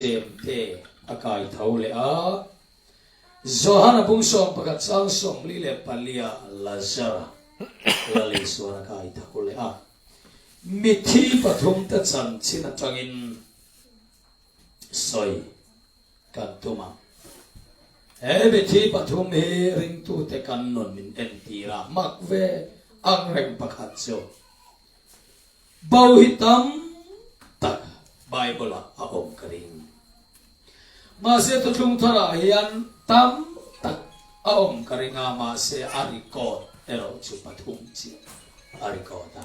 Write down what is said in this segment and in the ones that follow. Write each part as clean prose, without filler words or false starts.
tem te akai thau le a Zohana bung som pakat sang som li le palia lazara la le so na kai thau le a mithi pathum ta chan chin atangin soi kan tuma e mithi pathum he ring tu te kan non min en tira mak ve ang reng pakhat so bau hitam tak Bible a om karing ma se to thung thara hian tam tak a om karinga ma se arikot ero chu pathum chi arikot ta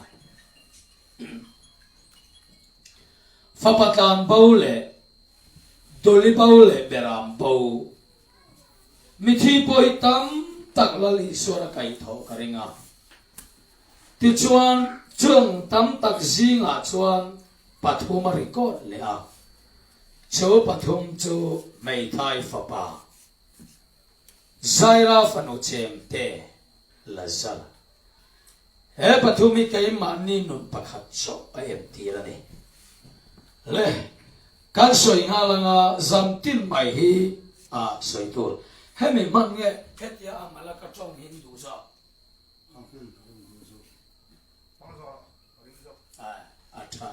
Fapatan baule doli baule beram bau mithi poi tam tak lali sora kai tho karinga ti chuan chung tam tak zinga chuan pathum arikot le a cho pathum chu mai thai fapa zaira fanu chem te lazal he pathumi kai mani nun pakhat so ai ti la ni le kan soi nga langa zamtin mai hi a soi tur he me man nge ketia amala ka chong hindu sa a tha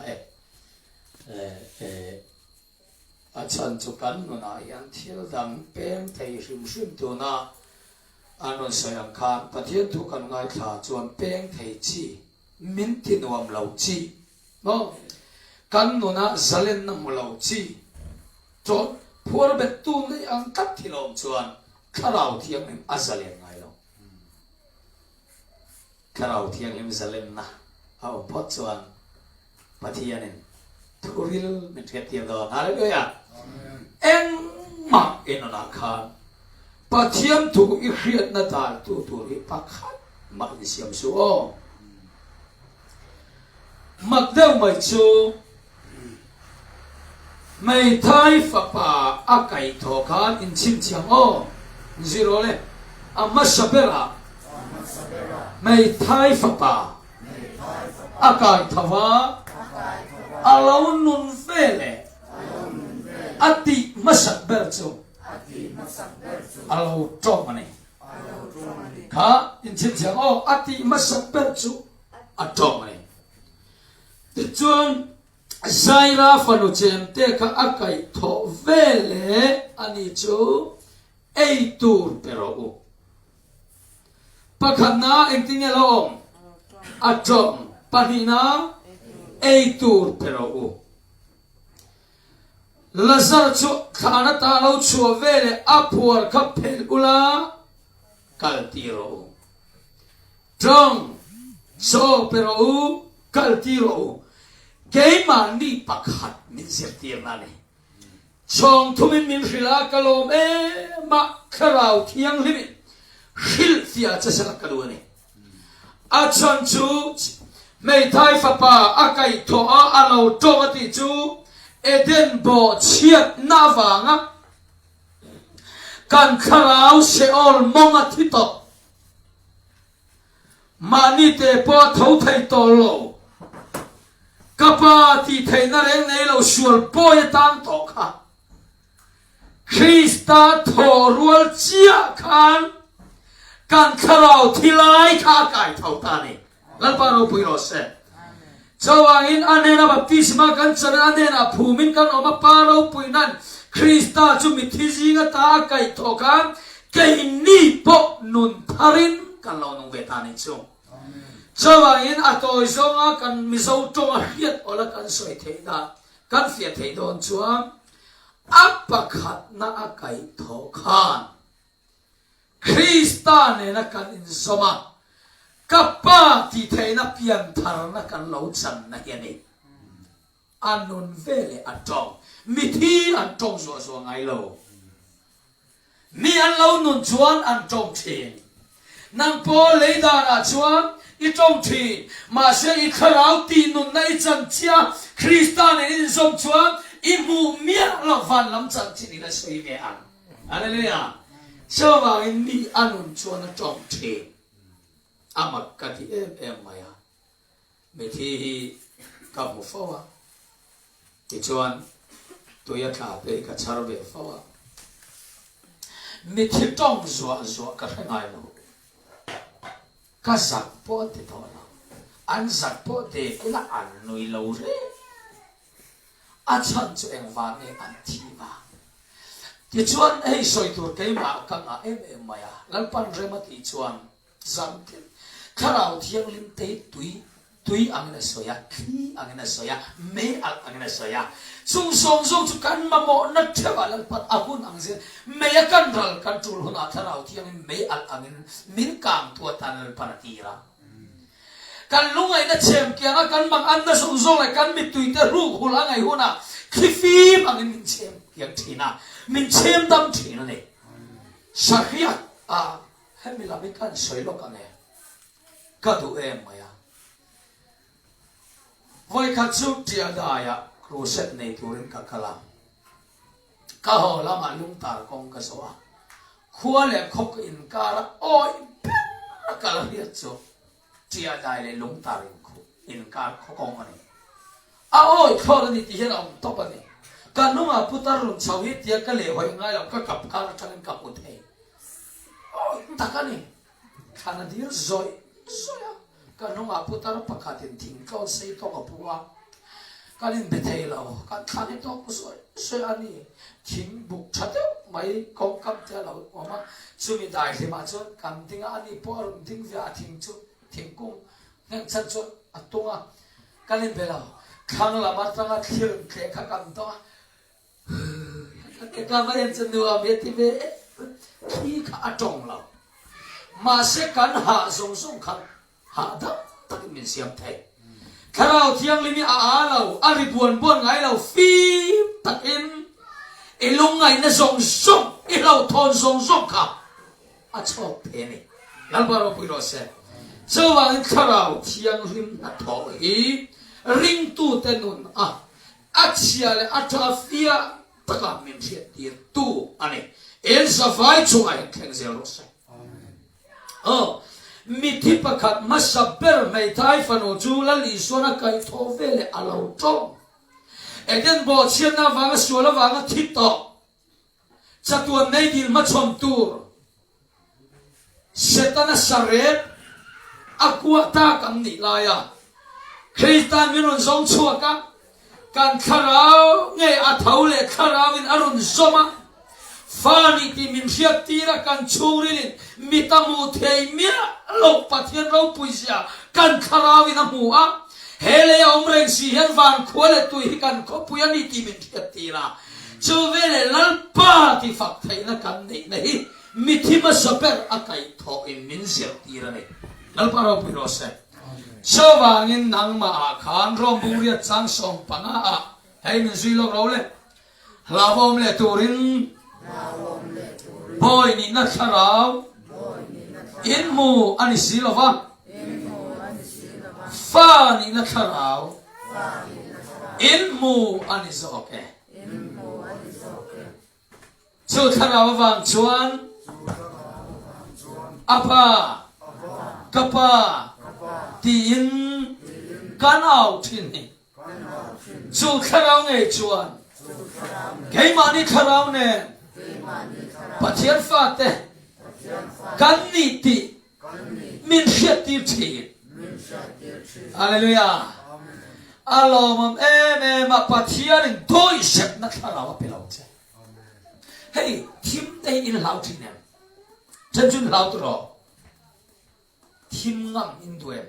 a chan chu kan no na yan thil dang pem thei hrim hrim tu na anon sayam khan pathian thu kan ngai thla chuan peng thei chi min ti nuam lo chi no kan no na zalen na mo lo chi chon phur bet tu nei ang kat thilom chuan kharau thiang em azalen ngai lo kharau thiang em zalen na au pot chuan pathian en thuril mit thep tiam do hallelujah en ma enona khan pathiam thu i khriat na tal tu ri pakhat ma ni siam su o mak deu mai chu mai thai fa pa akai tho khan in chim chiang o zero le amma sabera mai thai fa pa akai thawa alon nun fele ati masak berchu alo trong mane kha in chin chang o ati masak berchu a trong mane ti chuan zaira fanu chem te kha akai tho vele ani chu ei tur pero u pakhatna engting elom a trong panina ei tur pero u Lazar chu khana ta lo chu vele apur ka phel ula kaltiro trong so pero u kaltiro keima ni pakhat min sertir na le chong thumin min rila kalom e ma kharau thiang limit khil fia chasala kalune a chan chu mei thai fa pa akai tho a alo tongati chu Eden bo chiat navanga kan kharau se ol monga thito mani te po thau thai to lo kapa ti thai na reng nei lo sual po ye tang to kha Krista thorual chia khan kan kharau thilai kha kai thau ta ni lan pa ro pui ro se Chawangin anena baptisma kan chana anena phumin kan oma paro puinan Krista chu mithizinga ta kai thoka kai ni po nun tharin kan lo nong vetani chu Chawangin atoi zonga kan mizo tonga hiat ola kan soi theida kan fia theidon chuang apakhat na akai thokhan Krista ne na kan in soma Kapa ti thei na pian thar na kan lo chan na yani anon vele atong mithi an tong so so ngai lo mi an lo nun chuan an tong thin nang po leida na chuan I tong thin ma se I kharau ti nun nai chan chia Kristan in som chuan I mu mia lo van lam chan chi ni la soi me an hallelujah so wa ni anon chuan tong thin amak kati em maya methi hi ka mu fawa ti chuan ตัวยักษ์ไปกับชาร์เบฟว่ามิถิจ้องจัวกันให้ไงเราก็จักพอติดตัวเราอันจักพอเด็กละอันนุยเราเลยอาจารย์จะเองว่าเนี่ยอันที่ว่าที่ชวนให้สวยตัวเกี่ยมากังเอ็มมายาลัลปันเรมาที่ชวนจังที่ข้าเราเที่ยงลิมเตยตุยอังเนสอยขี้อังเนสอยไม่อังเนสอยซุ่งจุกันมาโมนัดเทวาลัลปันอากุนอังเซนไม่กันรัลกันจูลหุนข้าเราเที่ยงไม่อังเนมินกังตัวตันลัลปันตีระกันลุงไอ้นั่นเชื่อมเกี่ยงกันบางอันนั่นซุ่งเลยกันมิตุยแต่รูหุลังไอ้หัวน่ะคลิฟีมอังเนมินเชื่อมเกี่ยงทีน่ะมินเชื่อมดำทีนั่นเองสักอย่างให้มิลามิกันสวยโลกันเนี่ยก็ดูเอ็มมายาวันขัดสุดที่อะไรอะครูเซตในตัวเรื่องกักลาก็หัวละมาลุงตากงกษวะขัวเล็กขกอินการะโอ้ยเป็นกะลาเรียจูที่อะไรเลยลุงตาริงคูอินการขกงอันนี้โอ้ยข้อนี้ที่เห็นเราตบอันนี้การนุ่งพุทธรุ่นชาวฮิตที่ก็เลยหอยง่ายเราก็กับการจังกับอุเทยโอ้ยตากันนี่ขนาดนี้ซอยกันนุ่งพุทธรุ่นประกาศทิ้งเขาเสียตัวกับพวกกันนี่เบเทยเรากันขนาดนี้ต้องซอยอันนี้ทิ้งบุกชัดเจนไม่กองกับเจ้าเราว่ามาช่วยได้ที่มาชดกันทิ้งอันนี้พอรุ่นทิ้งเสียทิ้งชุดทิ้งกุ้งงั้นฉันชดอัตตัวกันนี่เบลาข้างละมาตั้งแต่เที่ยงเคยกันตัวKekabayan sendua betibe kika atong lao masekan ha song kan ha da tak min siam thai karau thiang limi a lao ari buan ngai lao fi takin ilung ngai na song ilau thon song ka a chok pheni lalbaro puiro se chawang karau thiang lim na tho hi ring tu tenun achiale atafia takam min thiet tir tu ani el safai chungai kheng zel ro sai mi thi pakhat masaber mai thai fano chu la li sona kai tho vele alo to eden bo chian na wanga suala wanga thi to chatuan nei dil ma chom tur setana saret akwa ta kam ni la ya Kristan minun zong chua ka kan kharau nge athau le kharawin arun zoma fani ti min hiat tira kan churilin mitamu theimia lo pathian ro puisia kan kharawin amu a hele omreng si hen van khole tu hi kan ko puyani ti min hiat tira chuvele lalpa ti fak thaina kan nei nei mithima saper akai tho in min siat tira nei lalpa ro piro se Sawangin nang ma khan rom buria chang song panga hei min zui lok ro le lavom le turin boy ni na kharau in mu ani silova fa ni na kharau in mu ani zoke chu kharau wang chuan apa kapa tin kan out thin ni chu kharau nge chuan ke mani kharau ne pathian fa te kan ni ti min hiat ti thi hallelujah alomam ma pathian in doi sep na kharau pe lau che hey thim te in lau thi ne chen chun lau tro thim ngam in duem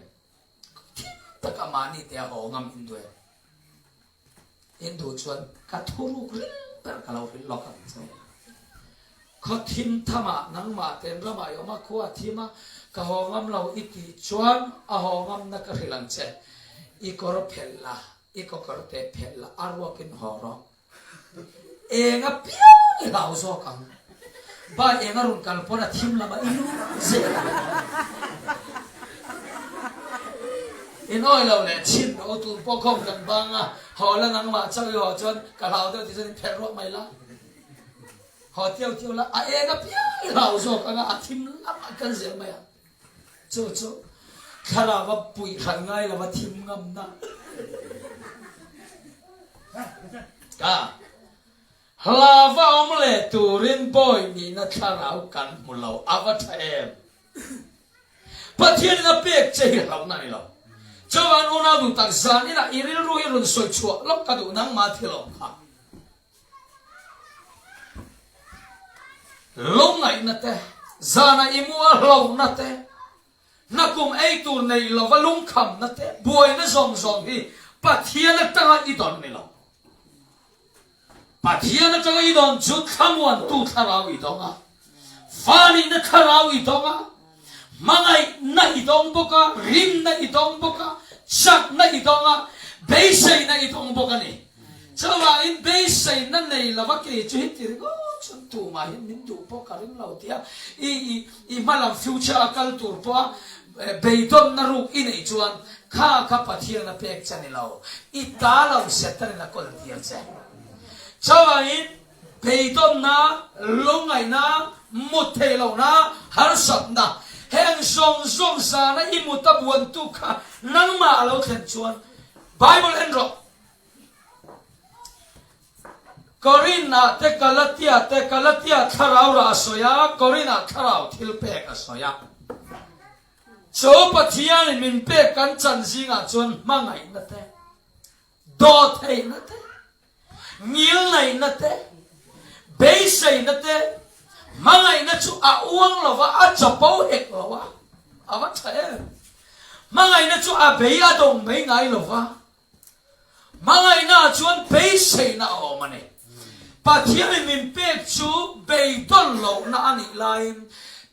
takamani te ho ngam indue indu chuan ka thuru rin per kalau rin lokam che kho thim thama nangma ten rama yoma khuwa thima ka ho ngam lo iti chuan a ho ngam na ka rilang che I kor phella I kor te phella arwa kin horo enga pia I lau so kam ba enga run kal pora thim lama inu se in oil le chin o tu po khom kan banga ho la nang ma chau yo chon ka lau de ti sen pher ro mai la ho tiao la a e ga pia lau so ka ga thim la ma kan zel mai chu khala wa pui khan ngai la wa thim ngam na ka lava omle turin boy ni na tharau kan mulo avathaem pathian na pek che lau na ni lo chawan ona du tak zan ina iril ru irun soi chua lok ka du nang ma thilo kha long ngai na te zana imua lo na te nakum ei tur nei lo walung kham na te boy na zong zong hi pathian na tanga idon ni lo pathian na tanga idon chu khamwan tu tharau idonga fani na tharau idonga mangai na idong boka rim na idong boka chak na idonga beisai na idong boka ni chawa in beisai na nei lawa ke chu hitir go chun tu ma hin min du boka rim lo tia i malam future akal tur po beidon na ruk in ei chuan kha pathian na pek chani lo i ta lo setar na kol tia che chawa in beidon na longai na muthe lo na har sat na heng song sa na imuta buan tu kha nang ma lo khen chuan Bible en ro Corina te Galatia tharau ra soya Corina tharau thil pek a soya cho pathian min pe kan chan zinga chuan mangai na te do thei na te ngil nei na te beisai na te mangai na chu a uang lova a chapau hek lova awa thae mangai na chu a bei a dong mei ngai lova mangai na chuan beisai na o mane pathian min pe chu bei don lo na ani lain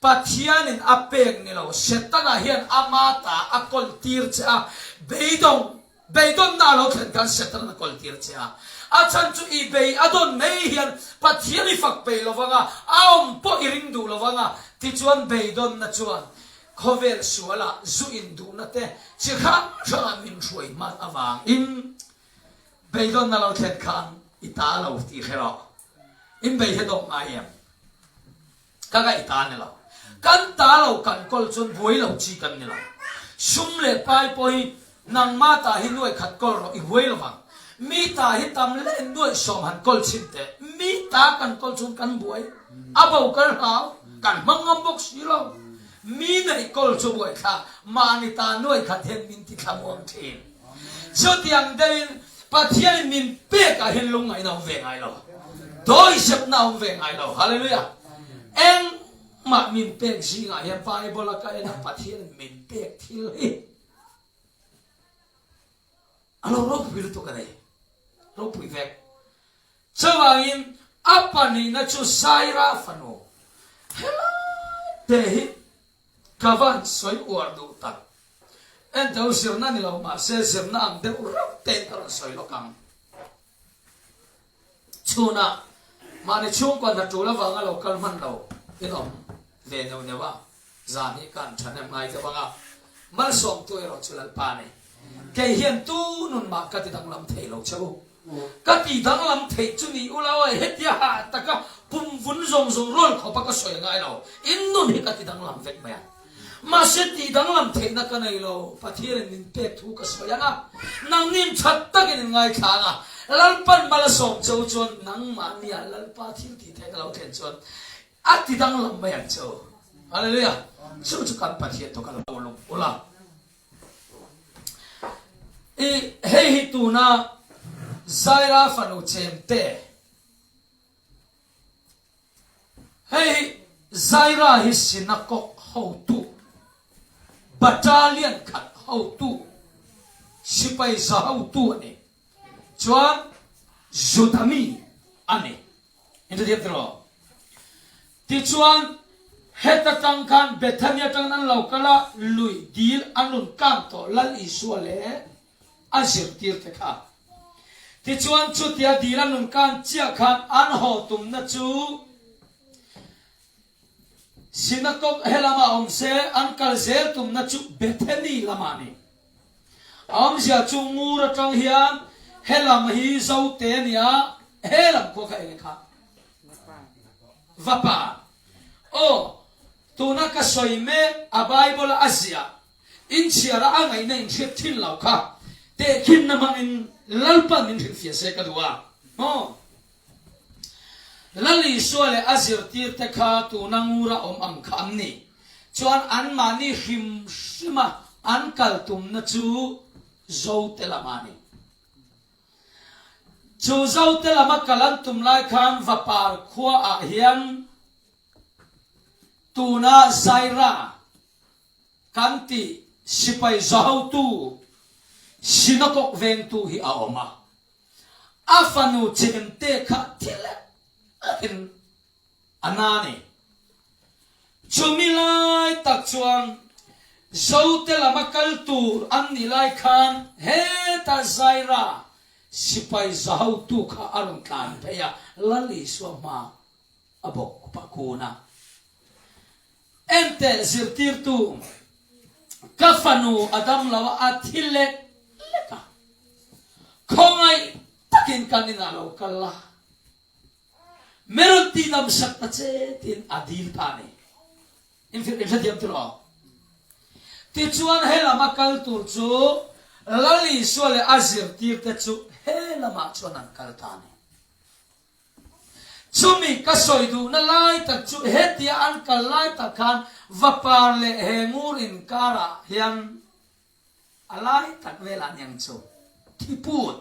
pathian in apek ni lo setana hian amata akol tir cha beidon na lo khen kan setana kol tir cha achan chu I bei adon nei hian pathian I fak pe lovanga aom po iring du lovanga ti chuan beidon na chuan khovel suala zu in du na te chi kha min ruai ma awang in beidon na lo khen kan ita lo ti khero in bei hedong ayam kaga ita ne lo kan ta lo kan kol chun buai lo chi kan ni lo sum le pai poi nang ma ta hinoi khat kol ro I buai lo bang mi ta hi tam le nuai som han kol chin te mi ta kan kol chun kan buai abau kal hau kan mangam bok si lo mi nei kol chu buai kha ma ni ta nuai khat hen min ti khamong thin so tiang dei pathian min pe ka hin lung ngai na ve ngai lo doi sep na ve ngai lo hallelujah en ma min pe si ngai ya Bible ka en pathian min pe thil hi alo ro bil to ka dei ro pui vek chawangin apani na chu saira fano hela te hi kavan soi war du tak en tau sir na ni lo ma se sir na ang de ro te tar soi lo kam chuna ma ni chung kwa na tu la wanga lo kal man lo inom le no ne wa za ni kan thanem ngai te wanga mal som tu ro chulal pa ne ke hian tu nun ma ka ti dang lam thei lo chau ka ti dang lam thei chu ni ulawa het ya taka pum vun zong rol kho pa ka soi ngai lo in nun hi ka ti dang lam vek ma ma se ti dang lam thei na ka nei lo pathian nin pe thu ka soya na nang nin that ta ke ngai kha nga lalpan mala som chau chon nang ma nia lalpa thil ti the ka lo khen chon a ti dang lam ma yan chau hallelujah chu chu kan pathian to ka lo lo ula hei hi tu na zaira fanu chem te hei zaira hi sinakok ho tu battalion khat ho tu sipai sa ho tu ani chuan zutami ani into the other ti chuan heta tang khan bethania tang nan lokala lui dil anun kam to lal isuale asir tir te kha ti chuan chu tia dira nun kan chia khan an ho tum na chu sinakok helama omse an kal zel tum na chu bethani lamani om sia chu ngur tang hian helam hi zau te nia helam ko ka eng kha vapa o tuna ka soime a Bible asia in chiara angai na in thil lau kha te kin na mangin lalpan in thil fia se ka duwa mo lali suale azir tir te kha tu nangura ang kham ni chuan an mani him shima an kaltum na chu zo te lamani chu zo te lama kalantum lai khan vapar khua a hian tuna zaira kanti sipai zo tu sinakok veng tu hi a oma afanu chicken te kha thile in anani chumilai tak chuan zote lama kaltur an nilai khan he ta zaira sipai zahau tu kha arun kan peya lali swama abok pakuna ente zirtir tu kafanu adam lawa athile leka khongai takin kanina lo kala meron tinam sakta che tin adil tane in diam tro ti chuan hela makal tur chu lali suale azir tir te chu hela ma chuan an kal tane chumi ka soidu na lai tak chu hetia an kal lai tak khan vapar le hengur in kara hian alai tak vela nyang chu thiput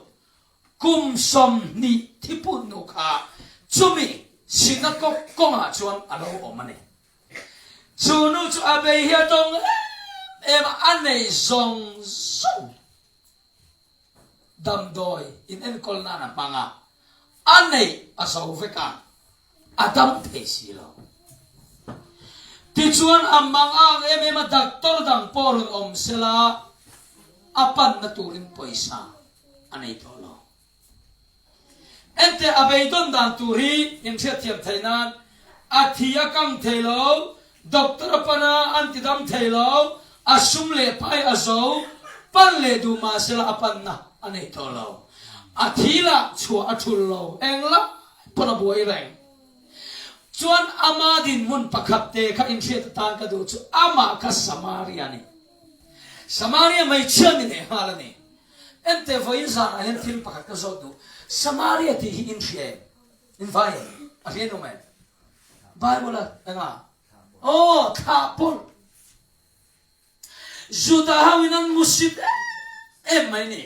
kum som ni thiput nu kha chumi sinakok konga chuan alo omane chunu chu abe hi tong em anei song song dam doi in en kolna na panga anei asau veka adam thesilo ti chuan amanga em doctor dang porun om sela apan na turin poisa anei tolo ente abeidon dan turi in thiam thainan athia kang thailo doctor pana antidam thailo asum le pai azo pan le du ma sela apan na anei tolo athila chu athullo engla pana boi reng chuan ama din mun pakhat te kha in thiat tan ka du chu ama ka samaria ni samaria mai chani ne halani ente voiza hen thil pakhat ka zo du Samaria ti hi in share in vai a hieno man Bible anga oh thapol juda hawinan musit mai ni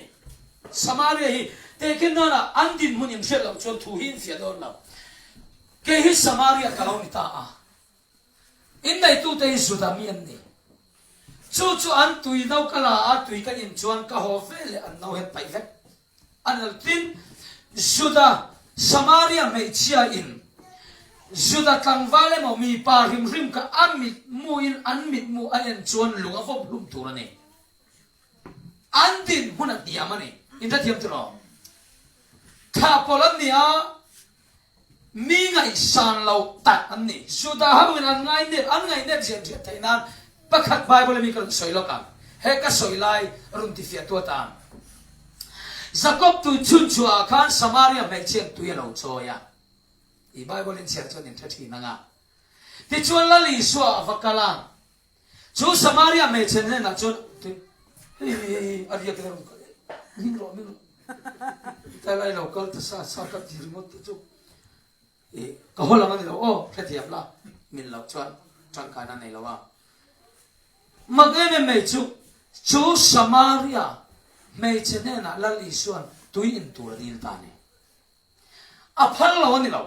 Samaria hi te kenana andin munim shelo chon thu hin fia don la ke hi Samaria kalong ta a in dai tu te juda mian ni chu an tui nau kala a tui ka in chuan ka ho fele an nau het pai vek an tin Juda Samaria mai chia in Juda tlang vale mo mi pa rim ka amit mu in anmit mu ayen chuan lunga fom lum turani andin huna diamani inda thiam tro kha polania mi ngai san lo tat anni Juda habun an ngai ne jem je thainan pakhat bible mi kan soilo ka he ka soilai rum ti fia tu ta Jacob tu chun chua khan Samaria mai chen tu yelo choya I Bible in chen chon in thati nanga ti chuan la li swa vakala chu Samaria mai chen na chon ariya kram mingro ta lai lo kal ta sa ka ti remote tu chu ka hola ngani lo o thati apla min lo chuan chang ka na nei lo wa magene mai chu Samaria mai chenena lali suan tui in tur dil tane aphal lo ni lo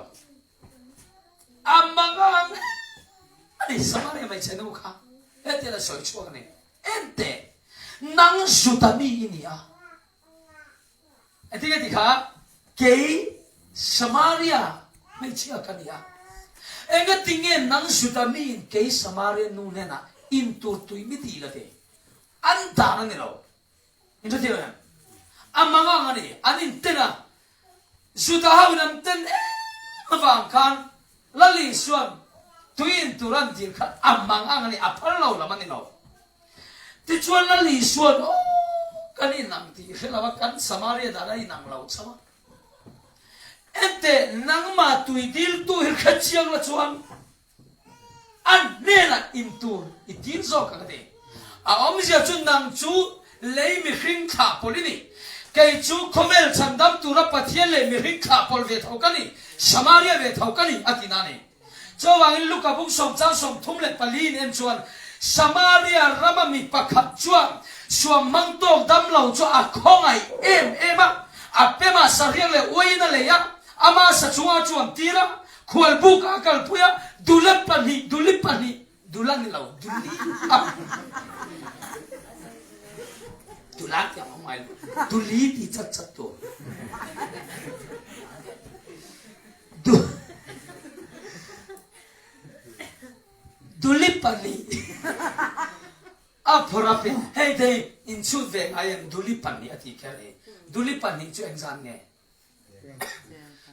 amanga ani Samaria mai chenu kha ete la soi chuang ne ente nang sutami ni a ete ke dikha ke Samaria mai chia kania enga tinge nang sutami ke Samaria nu ne na in tur tui mi di la te anta na ni lo Into the among any, anin tena, Sutahavinam ten, Van Khan, Lali Swan, Twin to run the cut among any Apollo Lamanino. The Chuan Lali Swan, oh, Kaninam, the Hilavakan, Samaria, that I nam loud summer. Ente Nangma to deal to Hilkachiang Lachuan, and Nena into it is Zokade. A Omsia Chundang Chu. Lei mi hring tha polini cái chú khomel chan dam tu ra pathian le mi ring kha pol ve thau kani Samaria ve thau kani atina ne cho wang in luka bung som chang som thum le palin em chuan Samaria rama mi pakhat chuan suam mang tok dam lo cho a khongai ema apema sariang le oina le ya ama sa chunga chuan tira khwal buk akal puya dulip pani dulan ni lo duli dulat ya mai duli ti chat chat to dulip pani aphrape hey day in shoot ve I am dulip pani ati kare dulip pani chu exam nge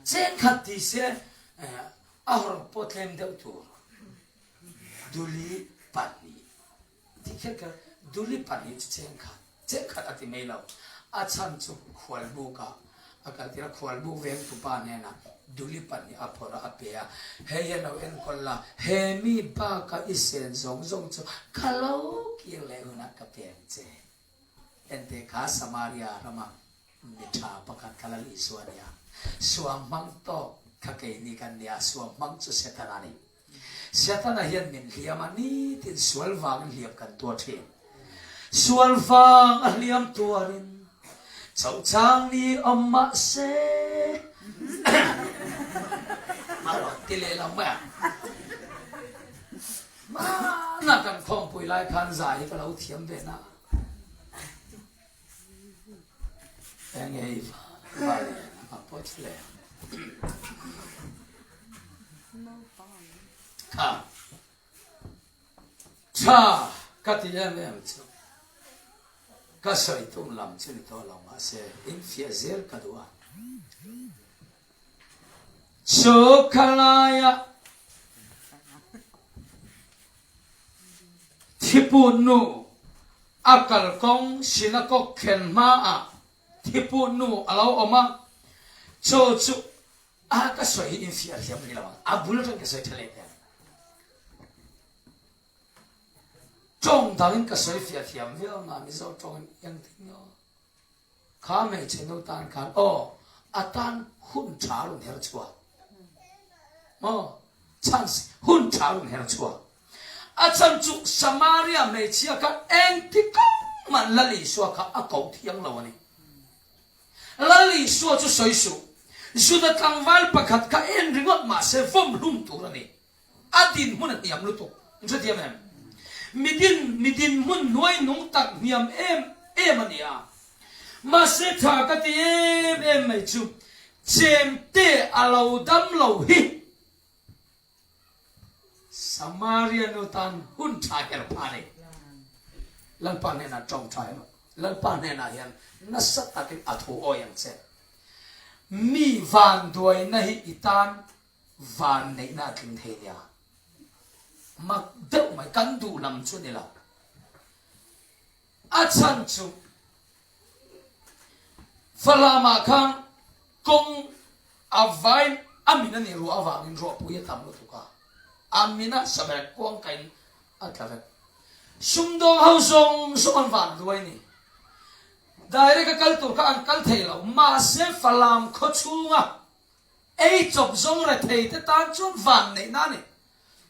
chen khat ti se ahor potlem de tu duli pani ti kare duli pani chen khat ati mai lo a chan chu khwal bu ka akal tira khwal bu veng tu pa ne na duli pani aphora apea he ya no en kolla he mi ba ka isen zong chu khalo ki le na ka pen che ente ka Samaria rama mitha pakat kalali suania suam mang to ka ke ni kan dia suam mang chu setana hian min hiamani tin sual wang liam kan to the sual wang aliam tuarin chau chang ni amma se malo tile la ma na kan khong pui lai khan zai ka lo thiam ve na ang ei vale a pot le ka cha ka ti ya me chu ka soi tum lam chen to lo ma se in fia zer ka dua Chokalaya Tipunu Akal kong sinakok kenmaa Tipunu alaw oma Chochu kasoy in fear hiyam nila abulatan kasoy talete Chong dalin kasoy fear hiyam Vil na miso chong yang tingyo Kame cheno tan kan atan hun charun her chua chance hun charun her chua achan chu Samaria me chia ka entika man lali so ka akau thiang lawani lali so chu soisu suda tangwal pakhat ka en ringot ma se vom lum turani adin mun niam lutu insa tiam em midin mun noi nung tak niam em ania ma se tha ka ti em mai chu chem te alo dam lo hi Samaria no tan hun tha ker phane lan pa ne na chong thai no lan pa ne na yan na sat takin athu oyang che mi van doi na hi itan van nei na tling the ya mak deu mai kan du lam chu ni la a chan chu falama khang kong avain amina ni ru awang ro pu ye tam lo tu ka amina saber kong kain atlavet sumdong hausong suman van duai ni direct kal tur ka ankal theilo ma se falam khochunga ei chop zong re thei te tan chon van nei na ni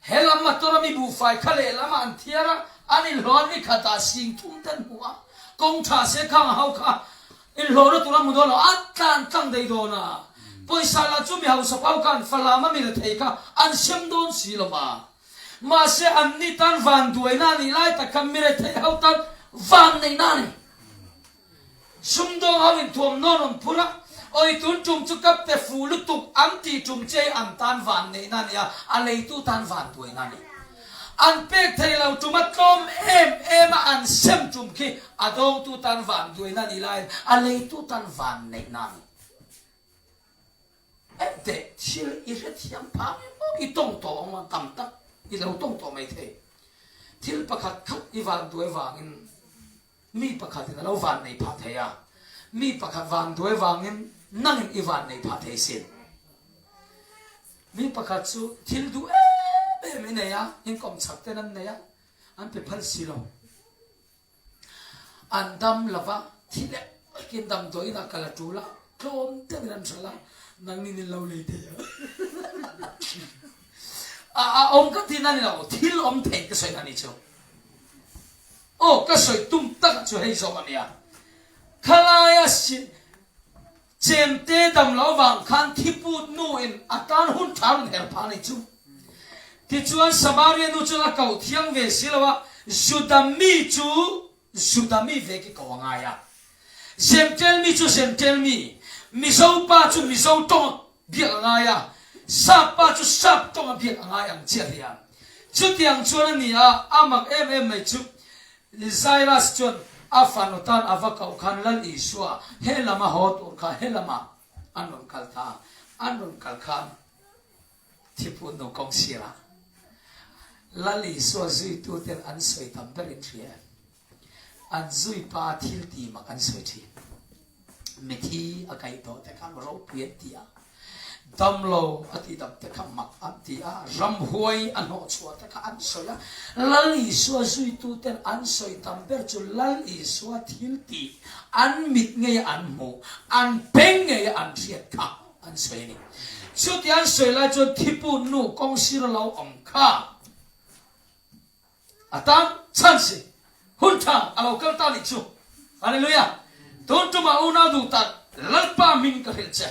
helam matora mi bu fai khale lama an thiara ani lon mi khata sing thum tan huwa kong tha se khang hau kha in loro tura mudolo atlan tang dei dona poisa la chu mi hau sa pau kan falama mi re thei ka an sem don siloma ma se an ni tan van duai na ni lai ta kam mi re thei hau tan van nei na ni sum dong hawin thuam non pura oi tun tum chu kap te fu lu tuk am ti tum che an tan van nei na ni a lei tu tan van duai na ni an pek thei lau tumatom em an sem tum ki adong tu tan van duai na ni lai a lei tu tan van nei na ni ete sil i re thiam pa i tong to ma tam tak i lo tong to mai the thil pakhat khat i van duai wangin mi pakhat in lo van nei pha theya mi pakhat van duai wangin nangin i van nei pha the sin mi pakhat chu thil du em ne ya in kom chak te nan ne ya an pe phal silo an dam lava thile kin dam to ina kala tula klom te nan sala nang ni lo le te om ka tin ani lo thil om thei ka soi ani chu o ka soi tum tak chu hei so ania khalaya si chemte dam lo wang khan thipu nu in atan hun thang her phani chu ti chuan samaria nu chu la kau thiang ve silawa judami chu judami ve ki kawanga ya sem tell me mi so pa chu mi so tong bi anga ya sap pa chu sap tong bi anga yang che ya chu tiang chuan ni a amak mai chu Zairas chun afanotan avakau khan lal iswa helama hot ur kha helama anon kalkhan thipu no kong sira lal iswa zui tu ten an soi tam berin thia an zui pa thil ti mak an soi thi methi akai to te kham ro puet tia damlo ati dam te kham mak ati a ram huai an ho chua te kha an soya lal iswa zui tu ten an soi tam ber chu lal iswa thil ti an mit nge an mo an peng nge an riat kha an soi ni chu ti an soi la chu thipu nu kong sir lo om kha atang chansi hunta alo kalta ni chu hallelujah don tu ma una du ta lalpa min ka helche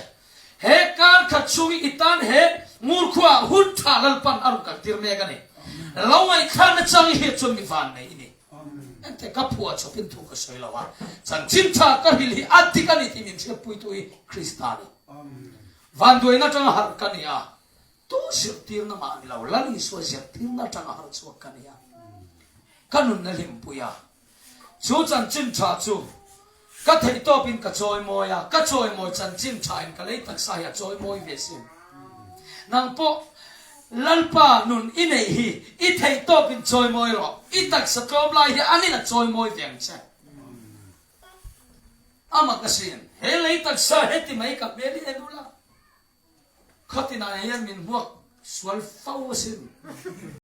he kar khachungi itan he murkhwa hunta lalpan aru ka tirme ga ne lawai khan changi he chum mi van nei ni ente ka phua chopin thu ka soi lawa chan chim tha ka hili atika ni timin se pui tu kristani van doi na tang har kania tu sir tir na ma ni law lani so sir tir na tang har chu kania kanun na lim puya chu chan chim tha chu ka thei to pin ka choi moya ka choi moi chan chim tha in ka lei tak sa ya choi moi ve sim nang po lalpa nun inei hi I thei to pin choi moi ro I tak sa tlom lai hi ani na choi moi veng che ama ka sin he lei tak sa he ti mai ka me ni edula khatina yan min huak swal faw sim